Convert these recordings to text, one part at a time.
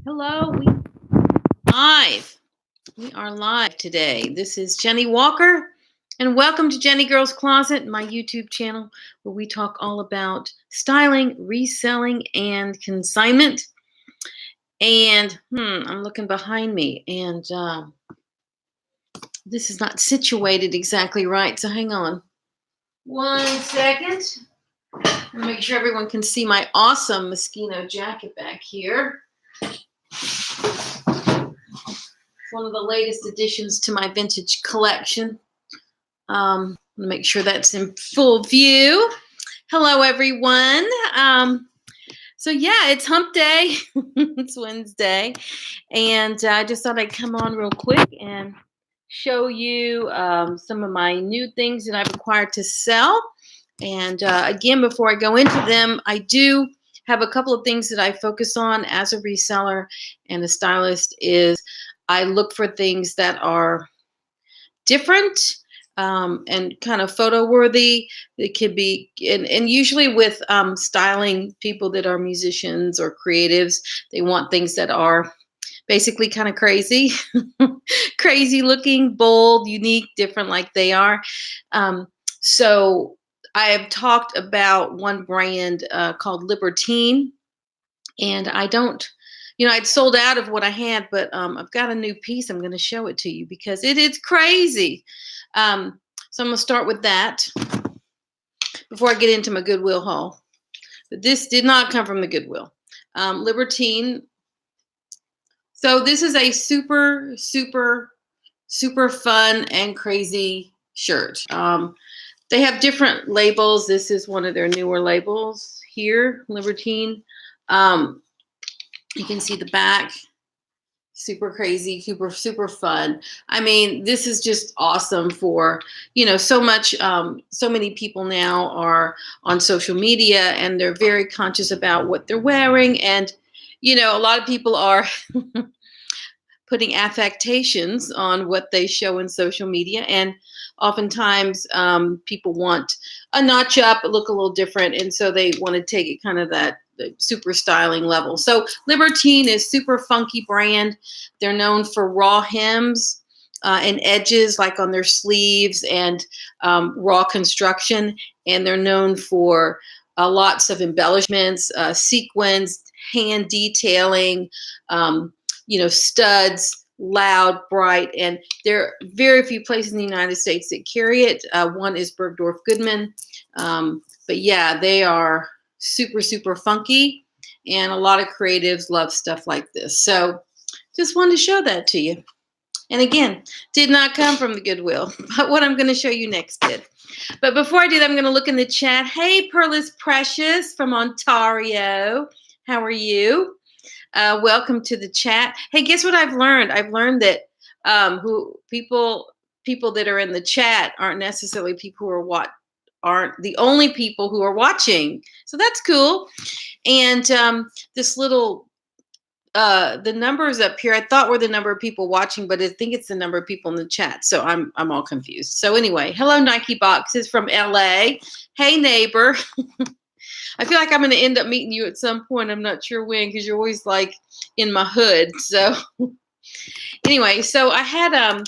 Hello, live. We are live today. This is Jennie Walker, and welcome to Jennie Girl's Closet, my YouTube channel, where we talk all about styling, reselling, and consignment. And I'm looking behind me, and this is not situated exactly right. So hang on 1 second. I'll make sure everyone can see my awesome Moschino jacket back here. One of the latest additions to my vintage collection. Make sure that's in full view. Hello, everyone. So yeah, it's hump day. It's Wednesday. And I just thought I'd come on real quick and show you some of my new things that I've acquired to sell. And again, before I go into them, I do have a couple of things that I focus on as a reseller and a stylist is I look for things that are different and kind of photo worthy. It could be, and usually with styling people that are musicians or creatives, they want things that are basically kind of crazy, crazy looking, bold, unique, different like they are. So I have talked about one brand called Libertine, and I don't, I'd sold out of what I had, but I've got a new piece. I'm going to show it to you because it is crazy. So I'm going to start with that before I get into my Goodwill haul. But this did not come from the Goodwill. Libertine. So this is a super, super, super fun and crazy shirt. They have different labels. This is one of their newer labels here, Libertine. You can see the back, super crazy, super, super fun. I mean, this is just awesome for, so many people now are on social media and they're very conscious about what they're wearing. And, a lot of people are putting affectations on what they show in social media. And oftentimes people want a notch up, look a little different. And so they want to take it kind of that super styling level. So Libertine is super funky brand. They're known for raw hems and edges like on their sleeves and raw construction. And they're known for lots of embellishments, sequins, hand detailing, studs, loud, bright, and there are very few places in the United States that carry it. One is Bergdorf Goodman. But yeah, they are super, super funky, and a lot of creatives love stuff like this. So just wanted to show that to you. And again, did not come from the Goodwill, but what I'm going to show you next did. But before I do that, I'm going to look in the chat. Hey, Pearl is Precious from Ontario. How are you? Welcome to the chat. Hey, guess what I've learned? I've learned that people that are in the chat aren't necessarily people who aren't the only people who are watching. So that's cool. And this little the numbers up here I thought were the number of people watching, but I think it's the number of people in the chat. So I'm all confused. So anyway, hello Nike Boxes from LA. Hey neighbor. I feel like I'm going to end up meeting you at some point. I'm not sure when because you're always like in my hood. So anyway, so I had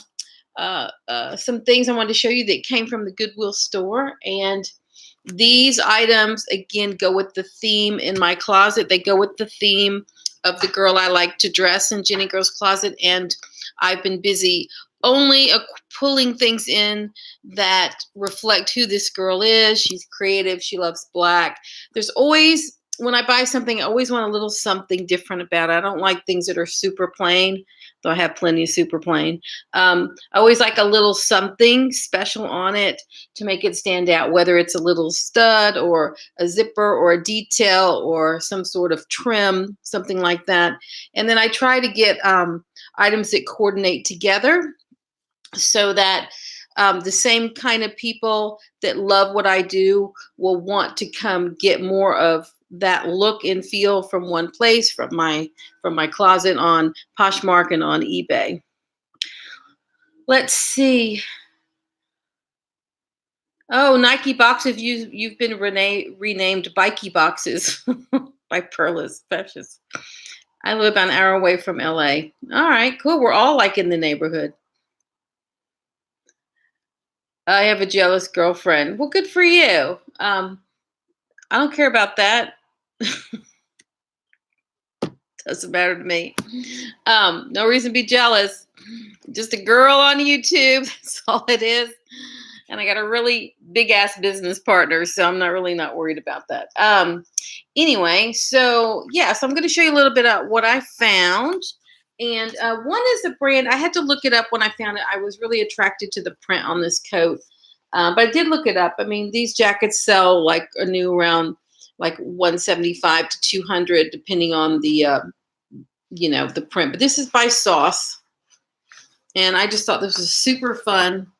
some things I wanted to show you that came from the Goodwill store. And these items, again, go with the theme in my closet. They go with the theme of the girl I like to dress in Jennie Girl's Closet. And I've been busy only pulling things in that reflect who this girl is. She's creative. She loves black. There's always, when I buy something, I always want a little something different about it. I don't like things that are super plain, though I have plenty of super plain. I always like a little something special on it to make it stand out, whether it's a little stud or a zipper or a detail or some sort of trim, something like that. And then I try to get items that coordinate together, so that the same kind of people that love what I do will want to come get more of that look and feel from one place, from my closet on Poshmark and on eBay. Let's see. Oh, Nike Boxes, you've been renamed Bikey Boxes by Pearl is Precious. I live an hour away from LA. All right, cool. We're all like in the neighborhood. I have a jealous girlfriend. Well, good for you. I don't care about that. Doesn't matter to me. No reason to be jealous. Just a girl on YouTube. That's all it is. And I got a really big ass business partner, so I'm not worried about that. Anyway, so yeah, so I'm going to show you a little bit of what I found. And one is a brand. I had to look it up when I found it. I was really attracted to the print on this coat, but I did look it up. I mean, these jackets sell like a new around like 175 to 200, depending on the the print. But this is by Sauce, and I just thought this was super fun.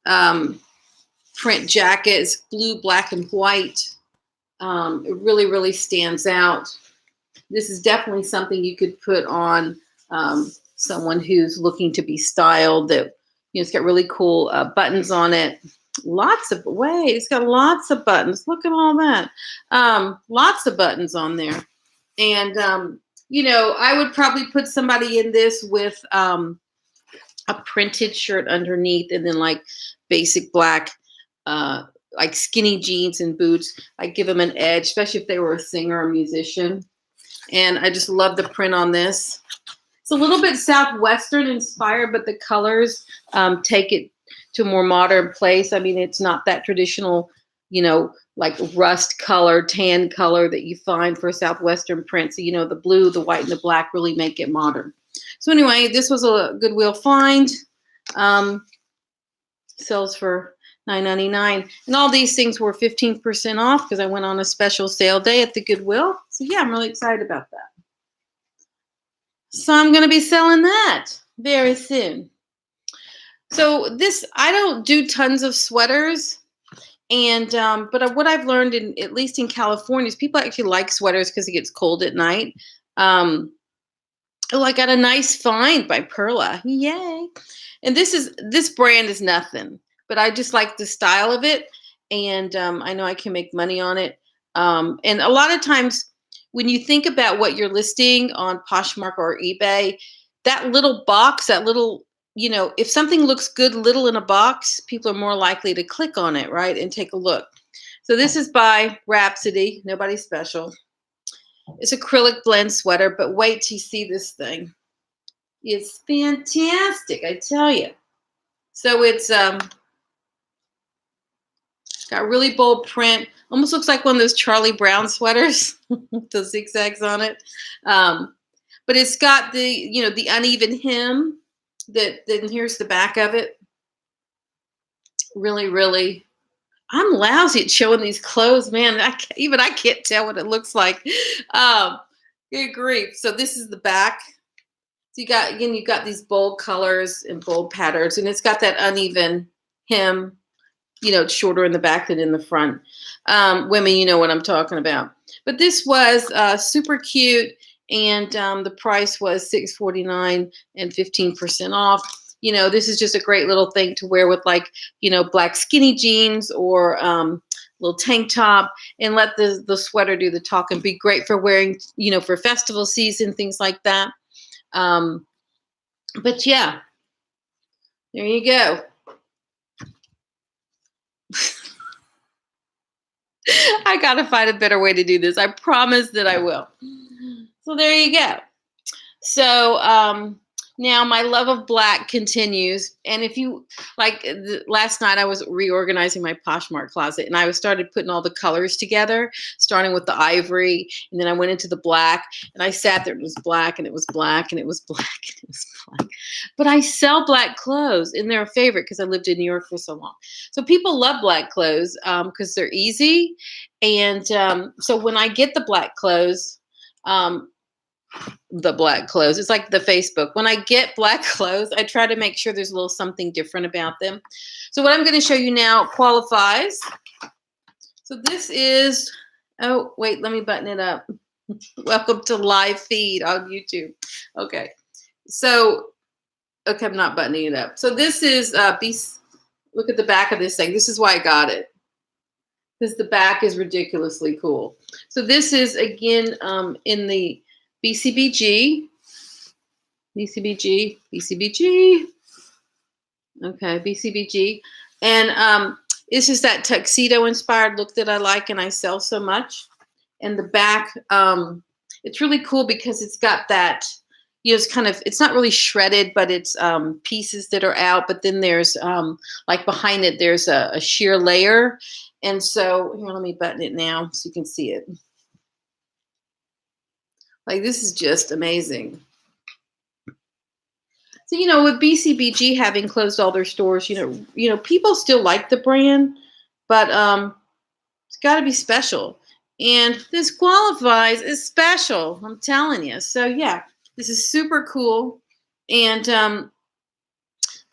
Print jacket. It's blue, black, and white. It really, really stands out. This is definitely something you could put on someone who's looking to be styled. That it's got really cool buttons on it. It's got lots of buttons. Look at all that. Lots of buttons on there. And I would probably put somebody in this with a printed shirt underneath, and then like basic black like skinny jeans and boots. I give them an edge, especially if they were a singer or musician. And I just love the print on this. It's a little bit Southwestern inspired, but the colors take it to a more modern place. I mean, it's not that traditional, like rust color, tan color that you find for Southwestern print. So, the blue, the white, and the black really make it modern. So anyway, this was a Goodwill find. Sells for $9.99, and all these things were 15% off because I went on a special sale day at the Goodwill. So yeah, I'm really excited about that. So I'm going to be selling that very soon. So I don't do tons of sweaters, and but what I've learned at least in California is people actually like sweaters because it gets cold at night. I got a nice find by Perla. Yay. And this brand is nothing, but I just like the style of it. And I know I can make money on it. And a lot of times when you think about what you're listing on Poshmark or eBay, that little box, if something looks good little in a box, people are more likely to click on it, right? And take a look. So this is by Rhapsody, nobody special. It's acrylic blend sweater, but wait till you see this thing. It's fantastic, I tell you. So it's got really bold print. Almost looks like one of those Charlie Brown sweaters with the zigzags on it. But it's got the uneven hem. Then here's the back of it. Really, really. I'm lousy at showing these clothes, man. I can't tell what it looks like. Good grief. So this is the back. So you've got these bold colors and bold patterns, and it's got that uneven hem. It's shorter in the back than in the front. Women, you know what I'm talking about. But this was super cute, and the price was $6.49 and 15% off. This is just a great little thing to wear with black skinny jeans or little tank top, and let the sweater do the talking. Be great for wearing, for festival season, things like that. But yeah, there you go. I gotta find a better way to do this. I promise that I will. So there you go. So now my love of black continues. And if you last night I was reorganizing my Poshmark closet, and I started putting all the colors together, starting with the ivory, and then I went into the black, and I sat there, it was black, and it was black, and it was black, and it was black. But I sell black clothes, and they're a favorite because I lived in New York for so long. So people love black clothes because they're easy. And so when I get the black clothes, it's like the Facebook. When I get black clothes, I try to make sure there's a little something different about them. So what I'm going to show you now qualifies. So this is, oh, wait, let me button it up. Welcome to live feed on YouTube. Okay. So, okay, I'm not buttoning it up. So this is, look at the back of this thing. This is why I got it. Because the back is ridiculously cool. So this is, again, in the BCBG, BCBG, BCBG. Okay, BCBG. And this is that tuxedo inspired look that I like and I sell so much. And the back, it's really cool because it's got that, it's kind of, it's not really shredded, but it's pieces that are out. But then there's like behind it, there's a sheer layer. And so here, let me button it now so you can see it. Like, this is just amazing. So, with BCBG having closed all their stores, people still like the brand, but it's got to be special. And this qualifies as special, I'm telling you. So, yeah, this is super cool. And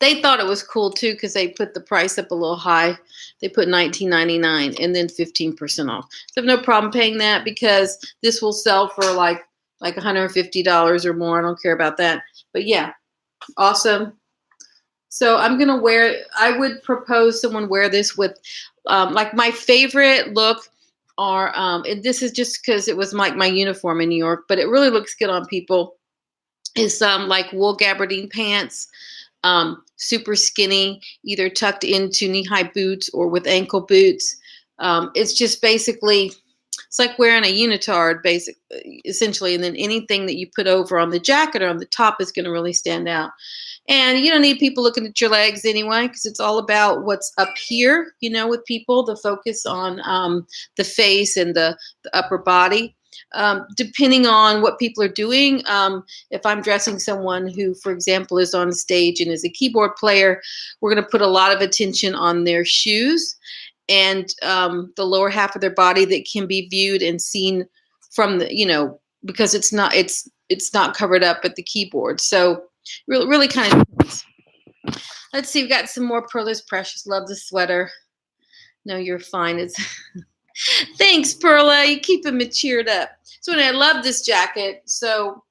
they thought it was cool, too, because they put the price up a little high. They put $19.99 and then 15% off. So I have no problem paying that because this will sell for like $150 or more. I don't care about that. But, yeah. Awesome. So I'm going to wear, I would propose someone wear this with, like my favorite look are, and this is just because it was like my uniform in New York, but it really looks good on people, is like wool gabardine pants, super skinny, either tucked into knee-high boots or with ankle boots. It's just basically, it's like wearing a unitard, essentially, and then anything that you put over on the jacket or on the top is going to really stand out. And you don't need people looking at your legs anyway, because it's all about what's up here, with people, the focus on the face and the upper body. Depending on what people are doing, if I'm dressing someone who, for example, is on stage and is a keyboard player, we're going to put a lot of attention on their shoes and the lower half of their body that can be viewed and seen from the, because it's not covered up at the keyboard. So really kind of depends. Let's see, we've got some more Perla's Precious. Love the sweater. No, you're fine. It's thanks, Perla. You keep me cheered up. So I love this jacket. So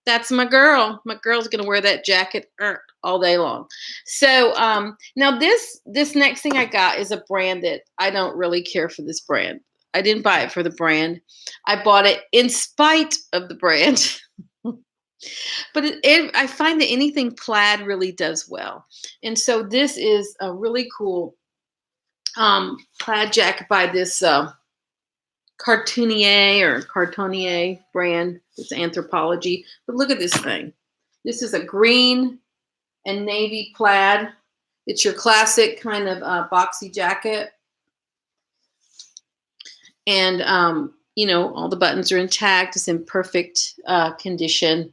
that's my girl. My girl's gonna wear that jacket all day long. So now this next thing I got is a brand that I don't really care for. This brand, I didn't buy it for the brand. I bought it in spite of the brand. But I find that anything plaid really does well. And so this is a really cool plaid jacket by this Cartonnier brand. It's Anthropologie. But look at this thing. This is a green and navy plaid. It's your classic kind of boxy jacket. And, all the buttons are intact. It's in perfect condition.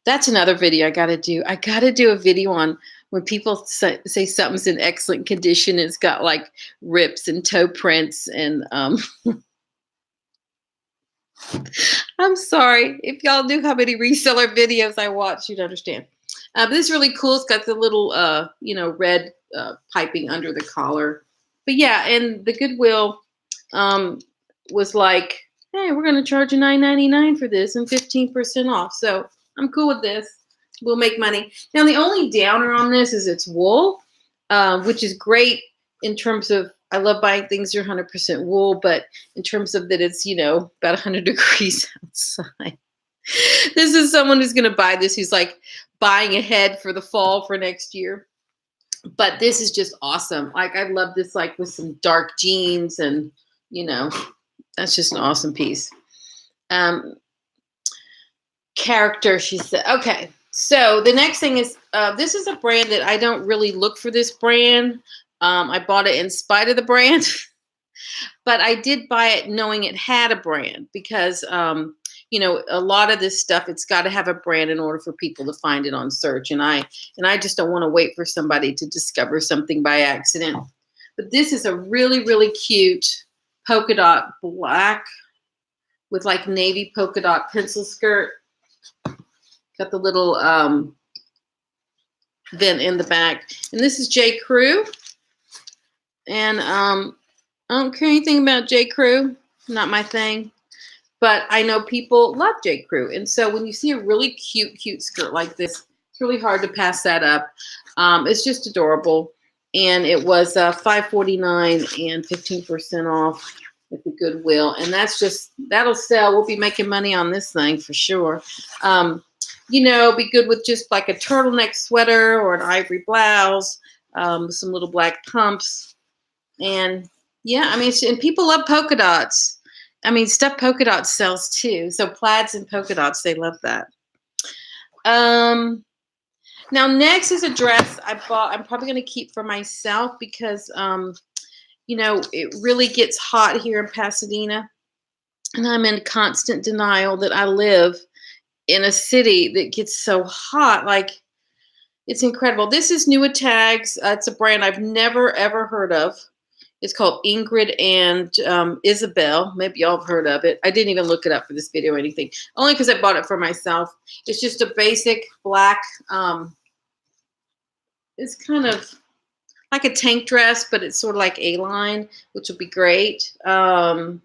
That's another video I got to do. I got to do a video on when people say something's in excellent condition. It's got like rips and toe prints and I'm sorry. If y'all knew how many reseller videos I watch, you'd understand. But this is really cool. It's got the little, red piping under the collar. But yeah, and the Goodwill was like, hey, we're going to charge you $9.99 for this and 15% off. So I'm cool with this. We'll make money. Now, the only downer on this is it's wool, which is great in terms of, I love buying things that are 100% wool, but in terms of that it's, about 100 degrees outside. This is someone who's going to buy this, who's like buying ahead for the fall for next year. But this is just awesome. Like, I love this, like with some dark jeans and, that's just an awesome piece. Character, she said. Okay, so the next thing is, this is a brand that I don't really look for this brand. I bought it in spite of the brand, but I did buy it knowing it had a brand because, a lot of this stuff, it's got to have a brand in order for people to find it on search. And I just don't want to wait for somebody to discover something by accident. But this is a really, really cute polka dot black with like navy polka dot pencil skirt. Got the little vent in the back. And this is J. Crew. And I don't care anything about J. Crew. Not my thing. But I know people love J. Crew. And so when you see a really cute skirt like this, it's really hard to pass that up. It's just adorable. And it was $5.49 and 15% off at the Goodwill. And that's that'll sell. We'll be making money on this thing for sure. Be good with just like a turtleneck sweater or an ivory blouse, some little black pumps. And yeah, I mean, and people love polka dots. I mean, stuff polka dots sells too. So plaids and polka dots, they love that. Now next is a dress I bought. I'm probably going to keep for myself because, it really gets hot here in Pasadena. And I'm in constant denial that I live in a city that gets so hot. Like, it's incredible. This is New Tags. It's a brand I've never, ever heard of. It's called Ingrid and Isabel. Maybe y'all have heard of it. I didn't even look it up for this video or anything, only because I bought it for myself. It's just a basic black, it's kind of like a tank dress, but it's sort of like A-line, which will be great. But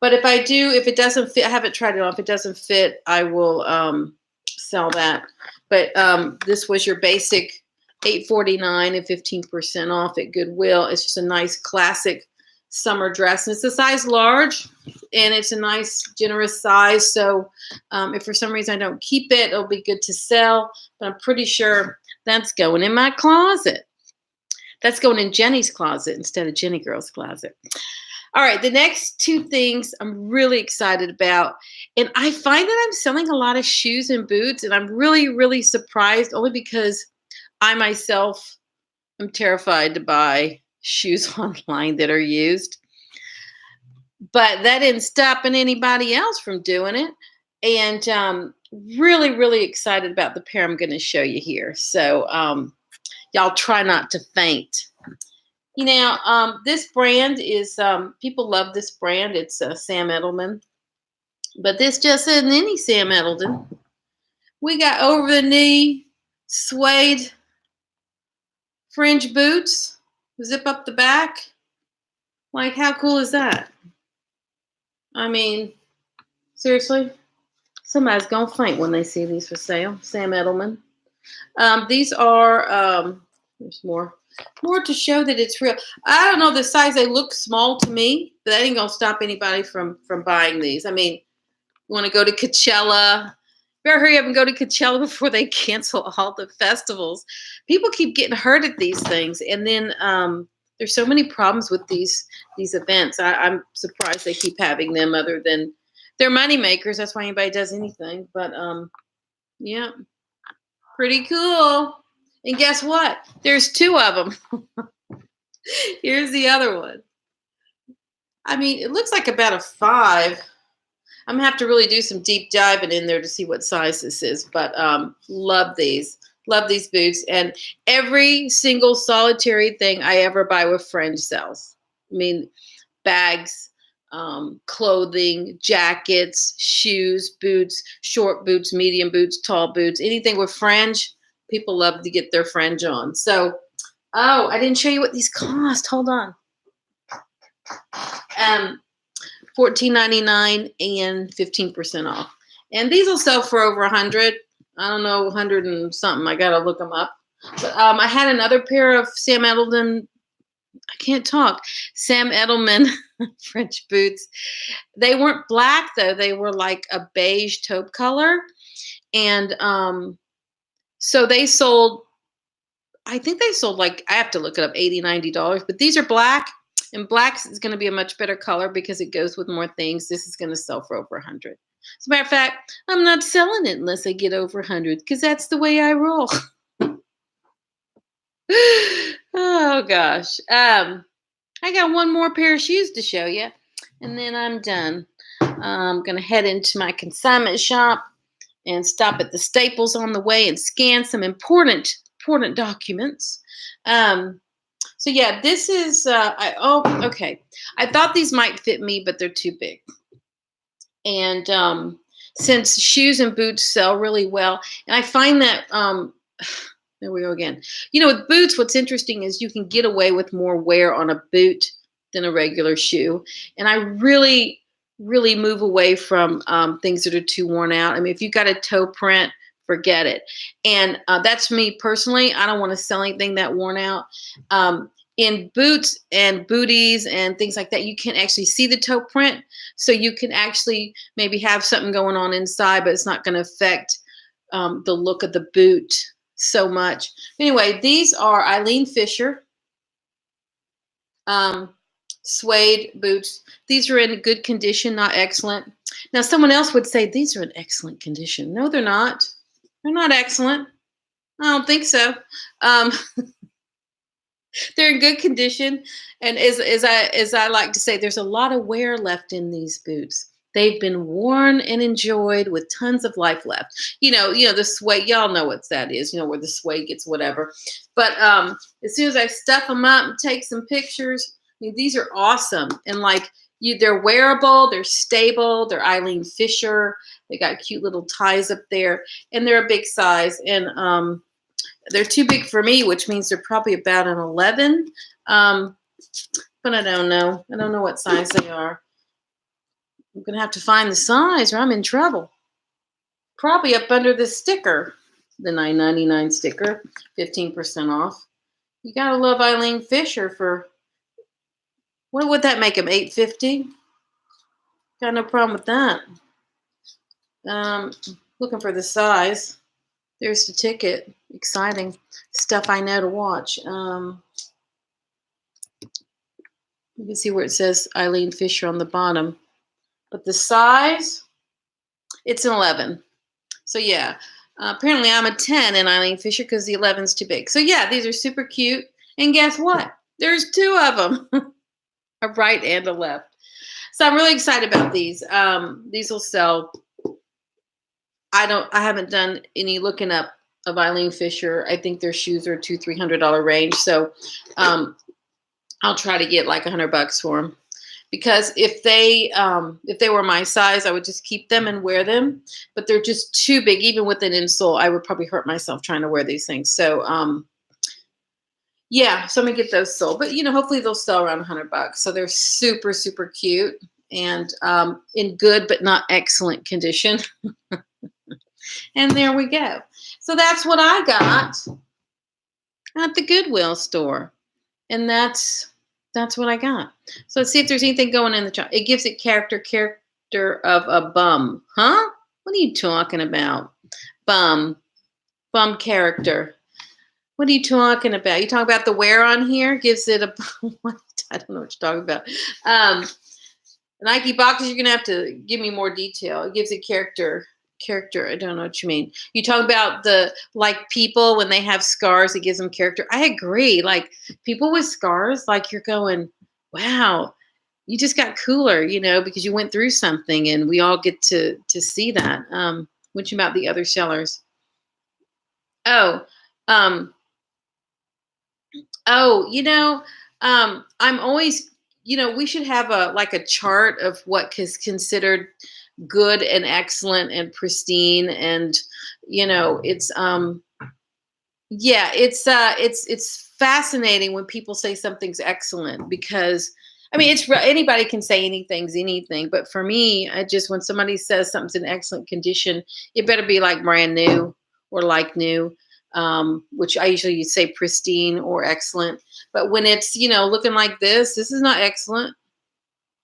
if it doesn't fit, I haven't tried it on. If it doesn't fit, I will sell that. But this was your basic $8.49 and 15% off at Goodwill. It's just a nice classic summer dress. And it's a size large, and it's a nice, generous size. So if for some reason I don't keep it, it'll be good to sell. But I'm pretty sure that's going in my closet. That's going in Jennie's closet instead of Jennie Girl's closet. All right, the next two things I'm really excited about. And I find that I'm selling a lot of shoes and boots, and I'm really, really surprised only because I myself am terrified to buy shoes online that are used. But that didn't stop anybody else from doing it. And really, really excited about the pair I'm going to show you here. So y'all try not to faint. This brand is, people love this brand. It's Sam Edelman. But this just isn't any Sam Edelman. We got over-the-knee suede fringe boots. Zip up the back. Like, how cool is that? I mean, seriously? Somebody's going to faint when they see these for sale. Sam Edelman. These are, there's more to show that it's real. I don't know the size. They look small to me, but that ain't gonna stop anybody from buying these. I mean, you want to go to Coachella, better hurry up and go to Coachella before they cancel all the festivals. People keep getting hurt at these things, and then there's so many problems with these events. I'm surprised they keep having them, other than they're money makers. That's why anybody does anything. But yeah, pretty cool. And guess what? There's two of them. Here's the other one. I mean, it looks like about a 5. I'm going to have to really do some deep diving in there to see what size this is. But love these. Love these boots. And every single solitary thing I ever buy with fringe sells. I mean, bags, clothing, jackets, shoes, boots, short boots, medium boots, tall boots, anything with fringe. People love to get their fringe on. So, I didn't show you what these cost. Hold on. $14.99 and 15% off. And these will sell for over 100. I don't know, 100 and something. I got to look them up. But I had another pair of Sam Edelman. I can't talk. Sam Edelman French boots. They weren't black though. They were like a beige taupe color. And so they sold, I think they sold like, I have to look it up, $80, $90. But these are black, and black is going to be a much better color because it goes with more things. This is going to sell for over 100. As a matter of fact, I'm not selling it unless I get over 100 because that's the way I roll. Oh, gosh. I got one more pair of shoes to show you, and then I'm done. I'm going to head into my consignment shop and stop at the Staples on the way and scan some important documents. So yeah, this is, okay. I thought these might fit me, but they're too big. And since shoes and boots sell really well, and I find that, there we go again. With boots, what's interesting is you can get away with more wear on a boot than a regular shoe. And I really move away from things that are too worn out. I mean, if you got a toe print, forget it. And that's me personally. I don't want to sell anything that worn out. in boots and booties and things like that, you can actually see the toe print. So you can actually maybe have something going on inside, but it's not going to affect the look of the boot so much. Anyway, these are Eileen Fisher suede boots. These are in good condition, not excellent. Now, someone else would say these are in excellent condition. No, they're not. They're not excellent. I don't think so. Um, they're in good condition, and as I like to say, there's a lot of wear left in these boots. They've been worn and enjoyed with tons of life left. The suede. Y'all know what that is. Where the suede gets whatever. But as soon as I stuff them up and take some pictures, I mean, these are awesome. And they're wearable, they're stable, they're Eileen Fisher. They got cute little ties up there, and they're a big size. And they're too big for me, which means they're probably about an 11. But I don't know. I don't know what size they are. I'm going to have to find the size or I'm in trouble. Probably up under the sticker, the $9.99 sticker, 15% off. You got to love Eileen Fisher for, what would that make them, $8.50? Got no problem with that. Looking for the size. There's the ticket. Exciting stuff I know to watch. You can see where it says Eileen Fisher on the bottom. But the size, it's an 11. So yeah, apparently I'm a 10 in Eileen Fisher because the 11's too big. So yeah, these are super cute. And guess what? There's two of them, a right and a left. So I'm really excited about these. These will sell. I haven't done any looking up of Eileen Fisher. I think their shoes are $200-300 range. So I'll try to get like $100 for them. Because if they were my size, I would just keep them and wear them. But they're just too big. Even with an insole, I would probably hurt myself trying to wear these things. So yeah, so I'm gonna get those sold. But hopefully they'll sell around $100. So they're super, super cute and in good but not excellent condition. And there we go. So that's what I got at the Goodwill store, and that's what I got. So let's see if there's anything going in the chart. It gives it character of a bum. Huh? What are you talking about? Bum character. What are you talking about? You talking about the wear on here? Gives it a, I don't know what you're talking about. Nike boxes, you're going to have to give me more detail. It gives it character. I don't know what you mean. You talk about people when they have scars, it gives them character. I agree. Like people with scars, like you're going, wow, you just got cooler, because you went through something, and we all get to see that. What about the other sellers? I'm always, we should have a chart of what is considered good and excellent and pristine, and it's fascinating when people say something's excellent, because anybody can say anything, but for me, when somebody says something's in excellent condition, it better be like brand new or like new, which I usually say pristine or excellent. But when it's looking like this is not excellent.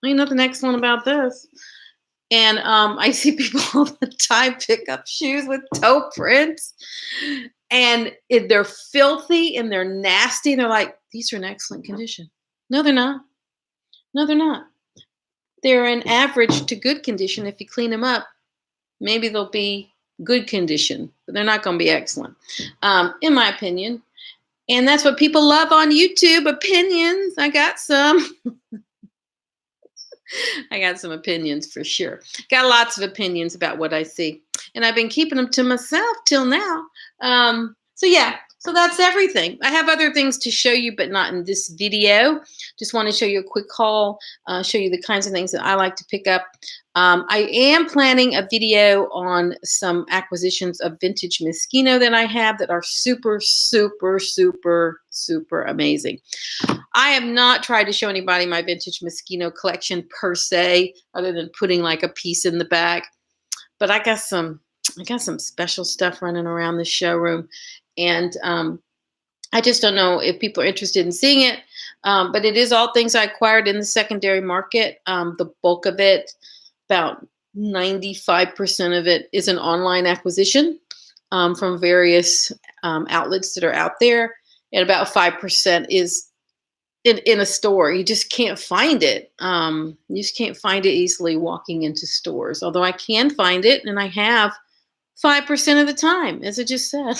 Ain't nothing excellent about this. And I see people all the time pick up shoes with toe prints, and they're filthy and they're nasty. And they're like, these are in excellent condition. No, they're not. No, they're not. They're in average to good condition. If you clean them up, maybe they'll be good condition, but they're not going to be excellent, in my opinion. And that's what people love on YouTube, opinions. I got some. I got some opinions for sure. Got lots of opinions about what I see. And I've been keeping them to myself till now. So that's everything. I have other things to show you, but not in this video. Just want to show you a quick haul, show you the kinds of things that I like to pick up. I am planning a video on some acquisitions of vintage Moschino that I have that are super, super, super, super amazing. I have not tried to show anybody my vintage Moschino collection per se, other than putting like a piece in the back. But I got some special stuff running around the showroom, and I just don't know if people are interested in seeing it. But it is all things I acquired in the secondary market. The bulk of it, about 95% of it, is an online acquisition from various outlets that are out there. And about 5% is in a store. You just can't find it. You just can't find it easily walking into stores. Although I can find it, and I have 5% of the time, as I just said.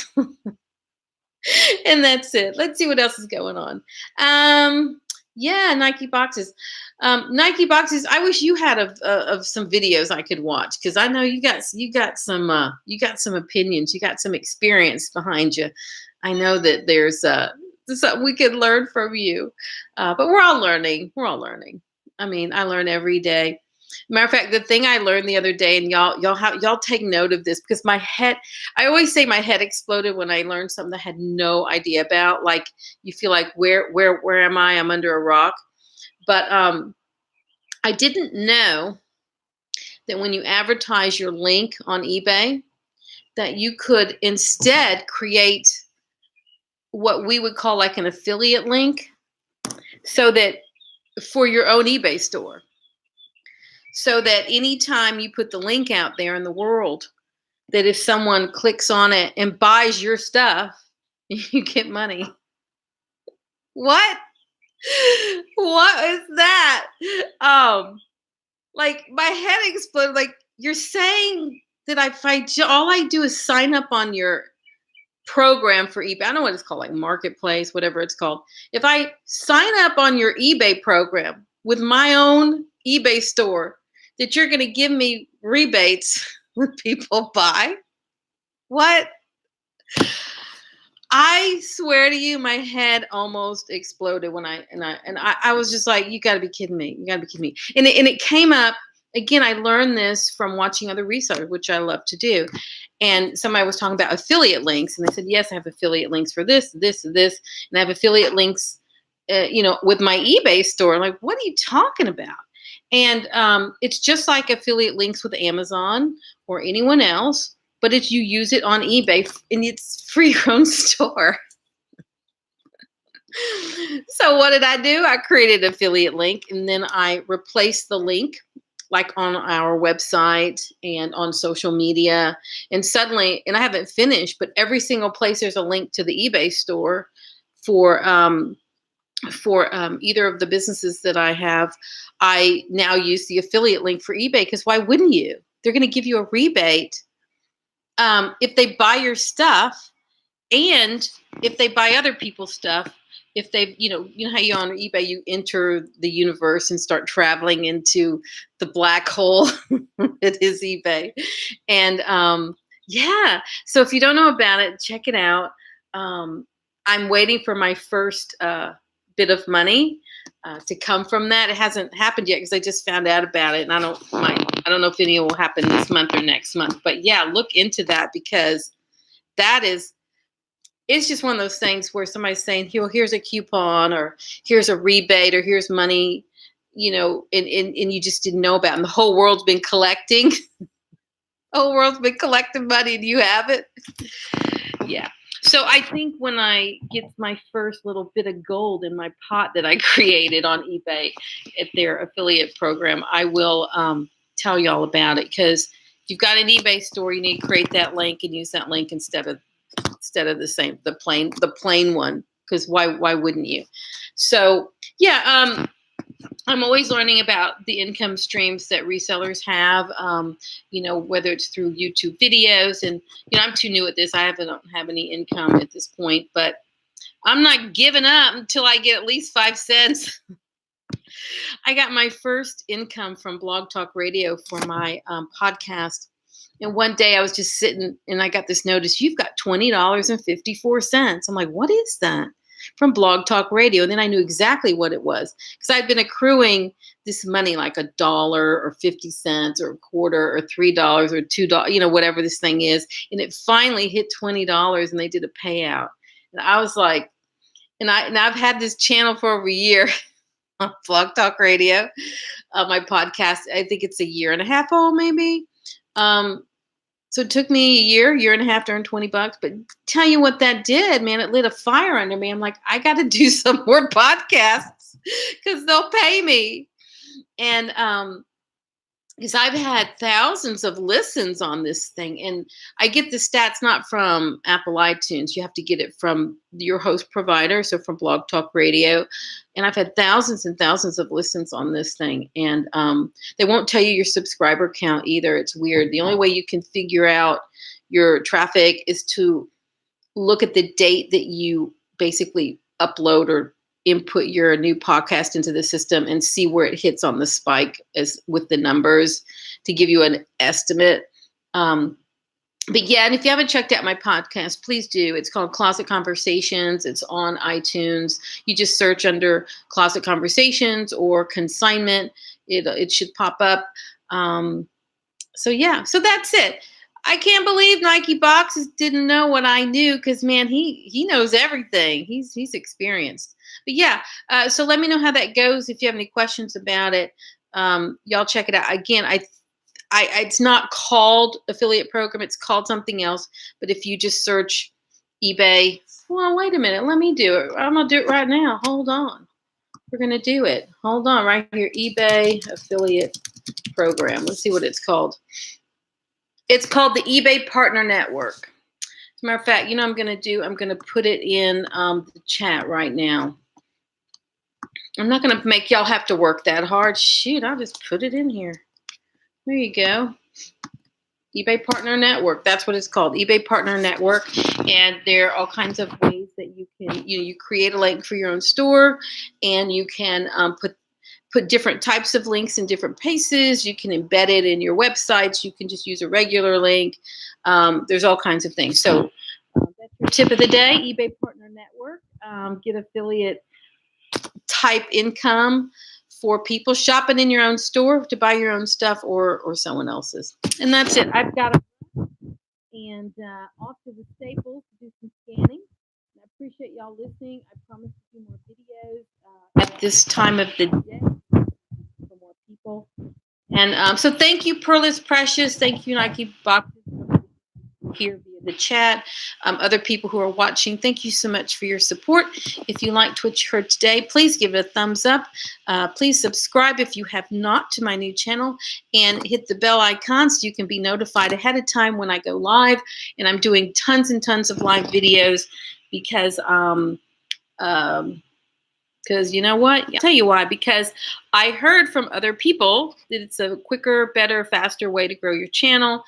And that's it. Let's see what else is going on. Yeah, Nike boxes. Nike boxes. I wish you had of some videos I could watch, because I know you got some opinions. You got some experience behind you. I know that there's something we could learn from you. But we're all learning. We're all learning. I mean, I learn every day. Matter of fact, the thing I learned the other day, and y'all take note of this, because my head, I always say my head exploded when I learned something I had no idea about. Like, you feel like, where am I? I'm under a rock. But I didn't know that when you advertise your link on eBay, that you could instead create what we would call like an affiliate link, so that for your own eBay store. So that anytime you put the link out there in the world, that if someone clicks on it and buys your stuff, you get money. What? What is that? Like, my head exploded. Like, you're saying that all I do is sign up on your program for eBay. I don't know what it's called, like marketplace, whatever it's called. If I sign up on your eBay program with my own eBay store, that you're going to give me rebates when people buy? What? I swear to you, my head almost exploded when I was just like, you got to be kidding me. You got to be kidding me. And it came up again. I learned this from watching other resellers, which I love to do. And somebody was talking about affiliate links, and they said, yes, I have affiliate links for this, this, and this, and I have affiliate links, with my eBay store. I'm like, what are you talking about? And it's just like affiliate links with Amazon or anyone else, but if you use it on eBay, and it's for your own store. So what did I do? I created an affiliate link, and then I replaced the link, like on our website and on social media. And suddenly, and I haven't finished, but every single place there's a link to the eBay store for either of the businesses that I have. I now use the affiliate link for eBay, because why wouldn't you? They're going to give you a rebate if they buy your stuff, and if they buy other people's stuff. If they, you know how you on eBay, you enter the universe and start traveling into the black hole that is eBay. And yeah, so if you don't know about it, check it out. I'm waiting for my first bit of money to come from that. It hasn't happened yet, because I just found out about it, and I don't know if any will happen this month or next month. But yeah, look into that, because it's just one of those things where somebody's saying, here's a coupon, or here's a rebate, or here's money, and you just didn't know about it. And the whole world's been collecting. Whole world's been collecting money, and you have it. Yeah. So I think when I get my first little bit of gold in my pot that I created on eBay at their affiliate program, I will tell you all about it. Because if you've got an eBay store, you need to create that link and use that link instead of the plain one. Because why wouldn't you? So yeah, I'm always learning about the income streams that resellers have, whether it's through YouTube videos. And, I'm too new at this. I don't have any income at this point, but I'm not giving up until I get at least 5 cents. I got my first income from Blog Talk Radio for my podcast. And one day I was just sitting, and I got this notice, you've got $20.54. I'm like, what is that? From Blog Talk Radio. And then I knew exactly what it was, because I'd been accruing this money, like $1 or 50 cents or a quarter or $3 or $2, whatever this thing is. And it finally hit $20, and they did a payout. And I was like, and I've had this channel for over a year on Blog Talk Radio, my podcast. I think it's a year and a half old, maybe. So it took me a year and a half to earn $20. But tell you what that did, man, it lit a fire under me. I'm like, I got to do some more podcasts because they'll pay me. And because I've had thousands of listens on this thing, and I get the stats not from Apple iTunes. You have to get it from your host provider, so from Blog Talk Radio. And I've had thousands and thousands of listens on this thing, and they won't tell you your subscriber count either. It's weird. The only way you can figure out your traffic is to look at the date that you basically upload or input your new podcast into the system and see where it hits on the spike as with the numbers to give you an estimate. But yeah, and if you haven't checked out my podcast, please do. It's called Closet Conversations. It's on iTunes. You just search under Closet Conversations or Consignment. It should pop up. So yeah, so that's it. I can't believe Nike Boxes didn't know what I knew because, man, he knows everything. He's experienced. But yeah, so let me know how that goes. If you have any questions about it, y'all check it out. Again, it's not called affiliate program. It's called something else. But if you just search eBay, well, wait a minute. Let me do it. I'm going to do it right now. Hold on. We're going to do it. Hold on right here. eBay affiliate program. Let's see what it's called. It's called the eBay Partner Network. As a matter of fact, you know what I'm going to do? I'm going to put it in the chat right now. I'm not going to make y'all have to work that hard. Shoot, I'll just put it in here. There you go. eBay Partner Network. That's what it's called, eBay Partner Network. And there are all kinds of ways that you can, you create a link for your own store, and you can put different types of links in different places. You can embed it in your websites. You can just use a regular link. There's all kinds of things. So that's your tip of the day, eBay Partner Network. Get affiliate type income for people shopping in your own store to buy your own stuff or someone else's. And that's it. I've got to and off to the Staples to do some scanning. I appreciate y'all listening. I promise to do more videos at this time of the day for more people. And so thank you, Pearl is Precious. Thank you, Nike Boxes, here via the chat. Other people who are watching, thank you so much for your support. If you liked what you heard today, please give it a thumbs up. Please subscribe if you have not to my new channel, and hit the bell icon so you can be notified ahead of time when I go live. And I'm doing tons and tons of live videos because you know what? I'll tell you why. Because I heard from other people that it's a quicker, better, faster way to grow your channel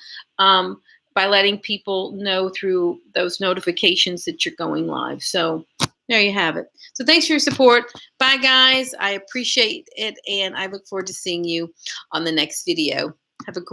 by letting people know through those notifications that you're going live. So there you have it. So thanks for your support. Bye, guys. I appreciate it, and I look forward to seeing you on the next video. Have a great